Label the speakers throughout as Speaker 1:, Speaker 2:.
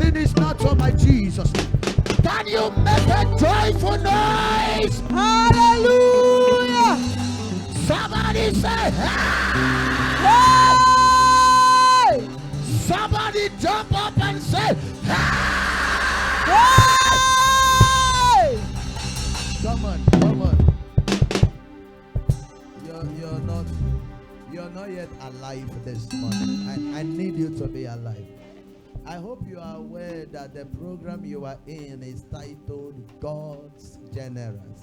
Speaker 1: reason is not for my Jesus. Can you make a joyful noise?
Speaker 2: Hallelujah.
Speaker 1: Somebody say,
Speaker 2: Hey!
Speaker 1: somebody jump up and say,
Speaker 2: Hey!
Speaker 1: Come on. You're not yet alive this morning. I need you to be alive. I hope you are aware that the program you are in is titled God's Generous.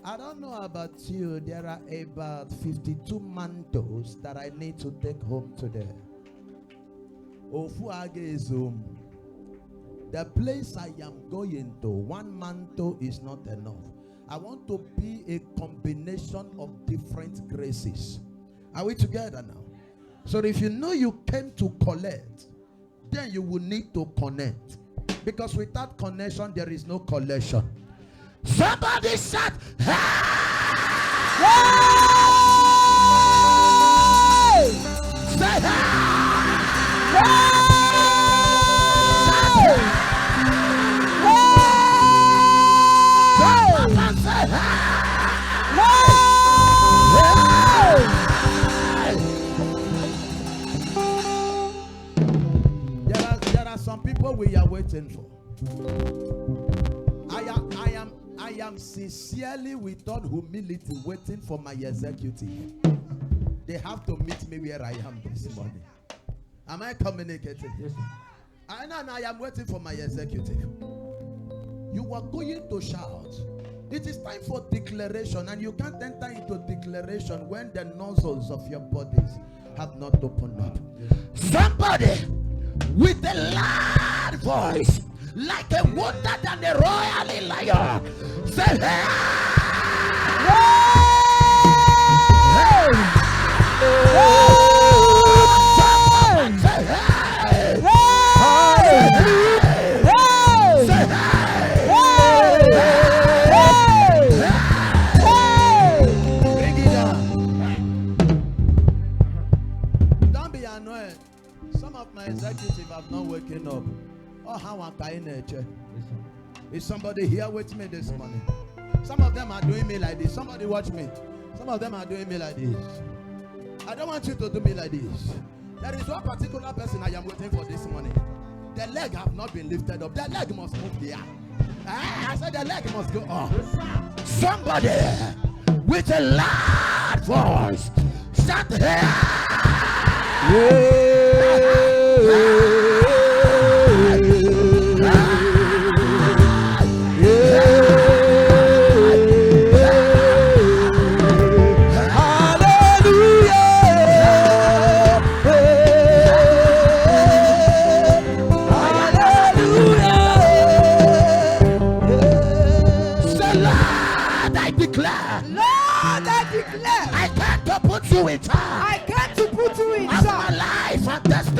Speaker 1: I don't know about you, there are about 52 mantles that I need to take home today. The place I am going to, one mantle is not enough. I want to be a combination of different graces. Are we together now? So if you know you came to collect, then you will need to connect. Because without connection, there is no collection. Somebody shout, hey!
Speaker 2: Hey!
Speaker 1: Say hey!
Speaker 2: Hey!
Speaker 1: There are some people we are waiting for. I am sincerely, without humility, waiting for my executive. They have to meet me where I am this morning. Am I communicating? Yes, sir. I am waiting for my executive. You are going to shout. It is time for declaration, and you can't enter into declaration when the nozzles of your bodies have not opened up. Somebody with a loud voice, like a wounded and a royally lion, say, hey! Hey! Executive have not waken up. Oh, how am I in a church? Is somebody here with me this morning? Some of them are doing me like this. Somebody watch me. Some of them are doing me like this. I don't want you to do me like this. There is one particular person I am waiting for this morning. The leg have not been lifted up. The leg must move there. I said the leg must go up. Somebody with a loud voice, shout here.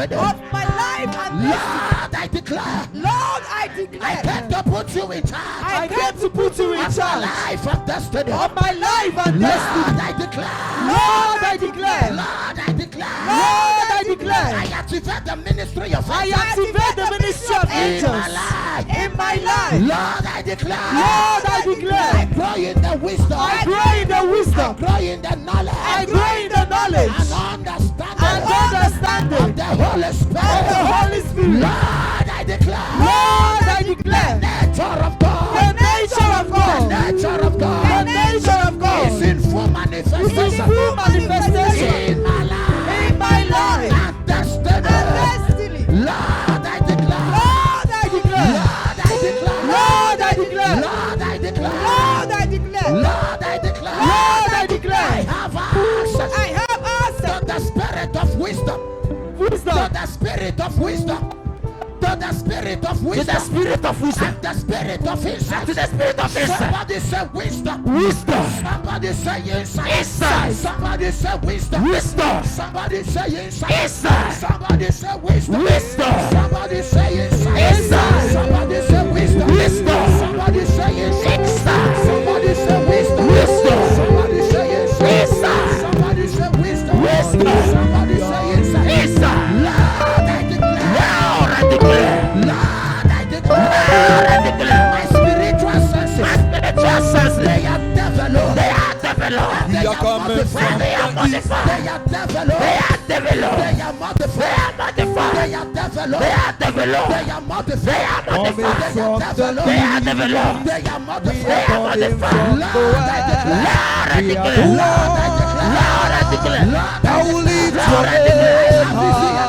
Speaker 1: Of my life and Lord, I declare. Lord, I declare. I came to put you in charge. I came to put you in charge. Of my life and destiny. Of my life and destiny. Lord, I declare. Lord, I declare. Lord, I declare. Lord, I declare. I activate the ministry of angels. I activate the ministry of angels. In my life. In my life. Lord, I declare. Lord, I declare. I grow in the wisdom. I grow in the wisdom. I grow in the knowledge. I grow in the knowledge. And understanding. And understanding. Of the Holy Spirit. Of the Holy Spirit. Lord, I declare. Lord, I declare. The nature of God. The nature of God. The nature of God. The nature of God. Is in full manifestation. Is in full manifestation. In my life. In my life. And destiny. And destiny. Lord, I declare. Lord, I declare. Lord, I declare. Lord, I declare. Lord, I declare. Lord, I declare. Lord, I declare. Lord, I declare. I have access. I have access to the spirit of wisdom. Wisdom. To the spirit of wisdom. To the spirit of wisdom. To the spirit of wisdom. And the spirit of insight. To the spirit of insight. Somebody say wisdom. Wisdom. Somebody say insight. Insight. Somebody say wisdom. Wisdom. Somebody say insight. Insight. Somebody say wisdom. Wisdom. Somebody say insight. Insight. Somebody say wisdom. Wisdom. Somebody say insight. Somebody say wisdom. Wisdom. Somebody say insight. Somebody say wisdom. Wisdom. Somebody say insight. Insight. Lord, I declare. Lord, I declare. developed.
Speaker 3: We are coming from
Speaker 1: They are
Speaker 3: the east.
Speaker 1: modified. They are developed. They are developed. They are modified. They are modified. They are developed. They are developed. They are modified. They are modified.
Speaker 3: Coming from the
Speaker 1: They are developed.
Speaker 3: east.
Speaker 1: They are modified.
Speaker 3: We are coming from the west. We are the
Speaker 1: Lord, I declare.
Speaker 3: one that will lift your
Speaker 1: Lord, I declare.
Speaker 3: name high.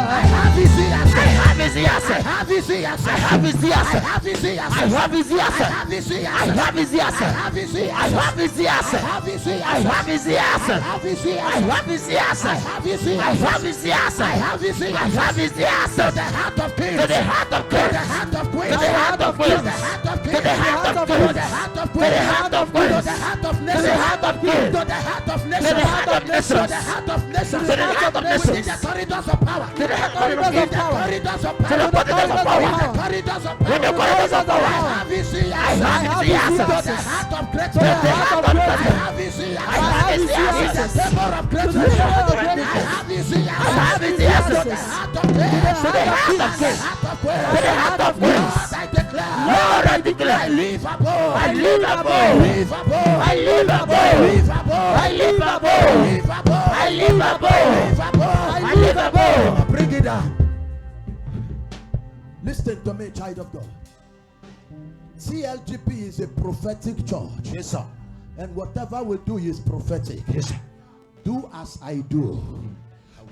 Speaker 1: I have his ears. I have his ears. I have his ears. I have his ears. I have his ears. I have his ears. I have his ears. I have his ears. I have his ears. I have his ears. I have his ears. I have his ears. I have his ears. I have his ears. I have his ears. I have his ears. I have his ears. I have his ears. To the heart of kings. To the heart of kings. To the heart of queens. To the heart of queens. To the heart of kings. To the heart of queens. To the heart of queens. To the heart of queens. To the heart of nations. To the heart of kings. To the heart of nations. To the heart of nations. To the heart of nations. To the heart of nations. Within the corridors of power. To the corridors of power. Corridors of power. To the corridors of power. Corridors of power. To the corridors of power. I have his ears. I have his ears. To the heart of greatness. To the heart of greatness. I have his ears. I have his ears. In the temple of greatness. I have his ears. I have his ears. To the heart of greatness. To the heart of greatness. To the heart of greatness. I declare. Lord, I declare. I live above. I live above. Live above. I live above. Live above. I live above. Live above. I live above. Live above. I live above. Bring it down. Listen to me, child of God. CLGP is a prophetic church. Yes, sir. And whatever we do is prophetic. Yes, sir. Do as I do.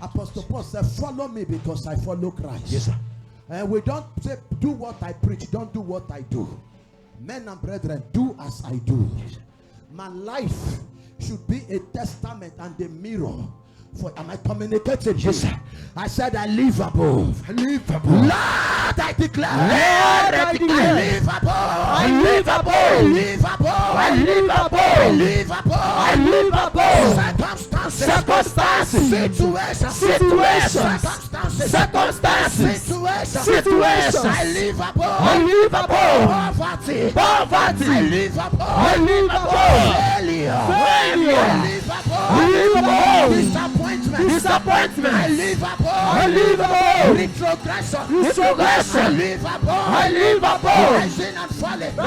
Speaker 1: Apostle Paul said, follow me because I follow Christ. Yes, sir. And we don't say, do what I preach, don't do what I do. Men and brethren, do as I do. Yes. My life should be a testament and a mirror. For am I communicating? Yes, sir. I said I live above. I live above. Lord, I declare. Lord, I declare. I live above. I live above. I live above. I live above. I live above. I live above. Circumstances. Situations. Circumstances. Situations. I live above. I live above. Poverty. I live above. I live above. Failure. I live above. I live above. Disappointment. I live above. I live above. Retrogression. I live above. I live above. Rising and falling. I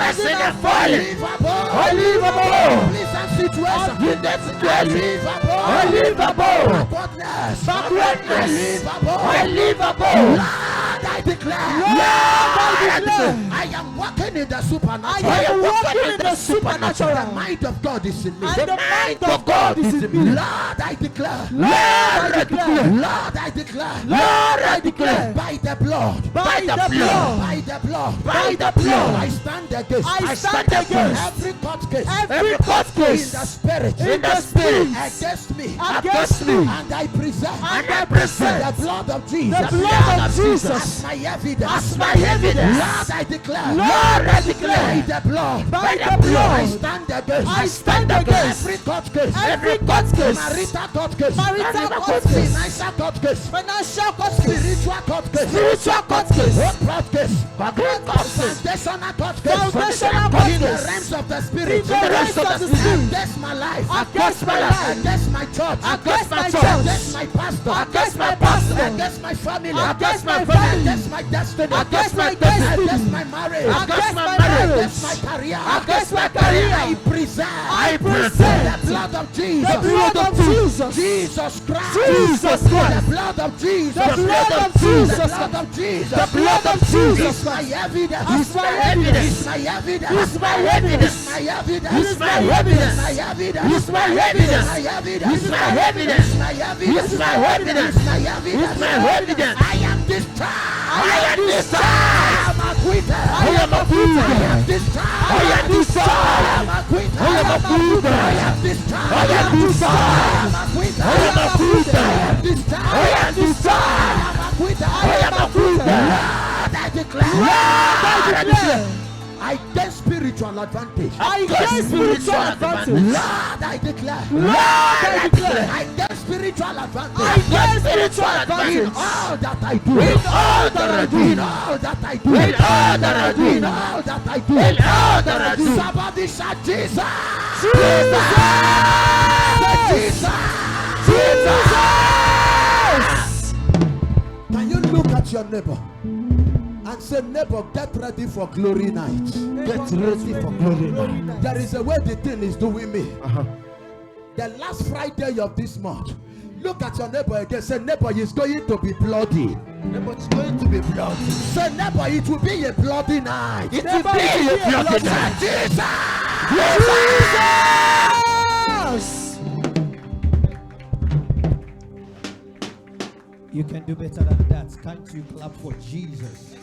Speaker 1: live above. I live above. Pleasant situation. I live above. I live above. Backwardness. I live above. I live above. Lord, I declare. I am walking in the supernatural. I am walking in the supernatural. The mind of God is in me. The mind of God is in me. Lord, I declare. Lord, I declare. Lord, I declare. Lord, I declare. By the blood. By the blood. By the blood. By the blood. I stand against. I stand against every court case. Every court case in the spirit. In the spirit. Against me. Against me. And I present. And I present the blood of Jesus. The blood of Jesus. As my evidence. As my evidence. Lord, I declare. Lord, I declare. By the blood. By the blood. I stand against. I stand against every court case. Every court case. Marital court case. Marital court case. Financial court case. Financial court case. Spiritual court case. Spiritual court case. Hope court case. Foundational court case. Foundational court case. In the realms of the spirit. In the realms of the spirit. Against my life. Against my life. Against my church. Against my church. Against my pastor. Against my pastor. Against my family. Against my family. Against my destiny. Against my destiny. Against my marriage. Against my marriage. Against my career. Against my career. I present the blood of Jesus. The blood of Jesus. Jesus Christ. Jesus Christ. The blood of Jesus. The blood of Jesus. The blood of Jesus. The blood of Jesus. Is my evidence. Is my evidence. Is my evidence. Is my evidence. Is my evidence. Is my evidence. My evidence. Is my evidence. My evidence. Is my evidence. My evidence. Is my evidence. My evidence. Is my evidence. I am discharged. I am discharged. I am acquitted. I am acquitted. I am discharged. I am discharged. I am acquitted. I am acquitted. I am discharged. I am discharged. I am acquitted. I am acquitted. I am discharged. I am discharged. I am acquitted. I am acquitted. Lord, I declare. Lord, I declare. I get spiritual advantage. I get spiritual advantage. Lord, I declare. Lord, I declare. I get spiritual advantage. I get spiritual advantage. In all that I do. In all that I do. In all that I do. In all that I do. In all that I do. In all that I do. Somebody shout Jesus. Jesus. Jesus. Jesus. Can you look at your neighbor And say, neighbor, get ready for glory night.
Speaker 3: Get ready for glory night.
Speaker 1: There is a way the thing is doing me. The last Friday of this month, look at your neighbor again. Say, neighbor, it's going to be bloody.
Speaker 3: Neighbor, it's going to be bloody.
Speaker 1: Say, neighbor, it will be a bloody night.
Speaker 3: It will be a bloody night.
Speaker 1: Jesus!
Speaker 2: You can do better than that. Can't you clap for Jesus?